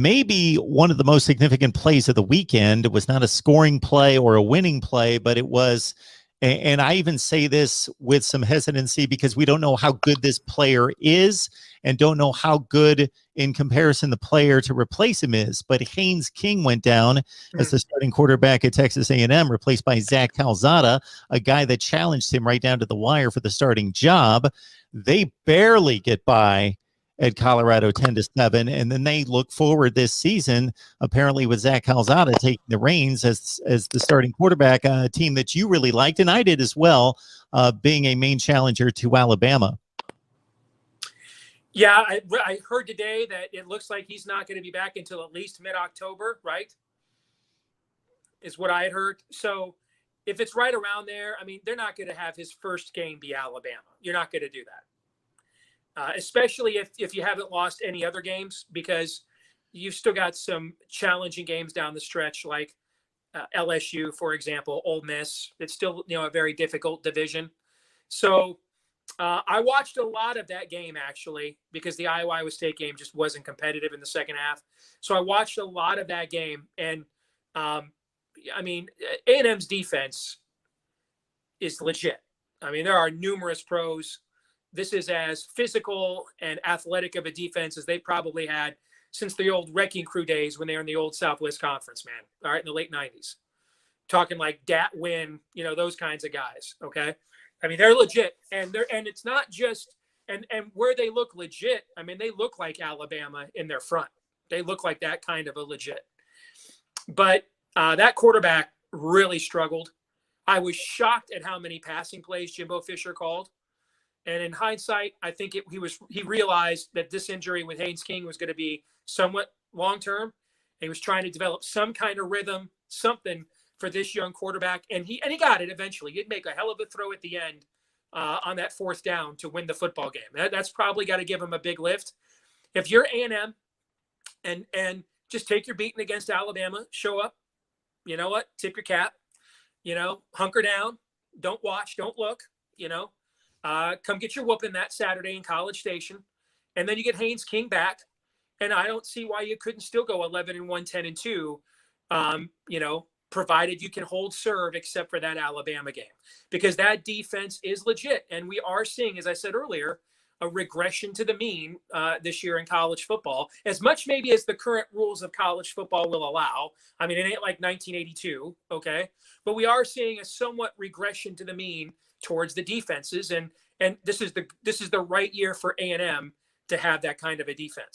maybe one of the most significant plays of the weekend. It was not a scoring play or a winning play, but it was, and I even say this with some hesitancy because we don't know how good this player is and don't know how good in comparison the player to replace him is. But Haynes King went down as the starting quarterback at Texas A&M, replaced by Zach Calzada, a guy that challenged him right down to the wire for the starting job. They barely get by at Colorado 10-7, and then they look forward this season, apparently with Zach Calzada taking the reins as the starting quarterback, a team that you really liked, and I did as well, being a main challenger to Alabama. Yeah, I heard today that it looks like he's not going to be back until at least mid-October, right? Is what I had heard. So if it's right around there, I mean, they're not going to have his first game be Alabama. You're not going to do that. Especially if you haven't lost any other games, because you've still got some challenging games down the stretch, like LSU, for example, Ole Miss. It's still, a very difficult division. So I watched a lot of that game, actually, because the Iowa State game just wasn't competitive in the second half. So I watched a lot of that game. And, I mean, A&M's defense is legit. I mean, there are numerous pros. This is as physical and athletic of a defense as they probably had since the old Wrecking Crew days when they were in the old Southwest Conference, man. All right, in the late 90s. Talking like Dat Win, those kinds of guys, okay? I mean, they're legit. And it's not just and where they look legit, I mean, they look like Alabama in their front. They look like that kind of a legit. But that quarterback really struggled. I was shocked at how many passing plays Jimbo Fisher called. And in hindsight, I think he realized that this injury with Haynes King was going to be somewhat long-term. He was trying to develop some kind of rhythm, something for this young quarterback. And he got it eventually. He'd make a hell of a throw at the end on that fourth down to win the football game. That's probably got to give him a big lift. If you're A&M and just take your beating against Alabama, show up, you know what, tip your cap, hunker down, don't watch, don't look, come get your whooping that Saturday in College Station. And then you get Haynes King back. And I don't see why you couldn't still go 11-1, 10-2, provided you can hold serve except for that Alabama game. Because that defense is legit. And we are seeing, as I said earlier, a regression to the mean this year in college football, as much maybe as the current rules of college football will allow. I mean, it ain't like 1982, okay? But we are seeing a somewhat regression to the mean towards the defenses, and this is the right year for A&M to have that kind of a defense.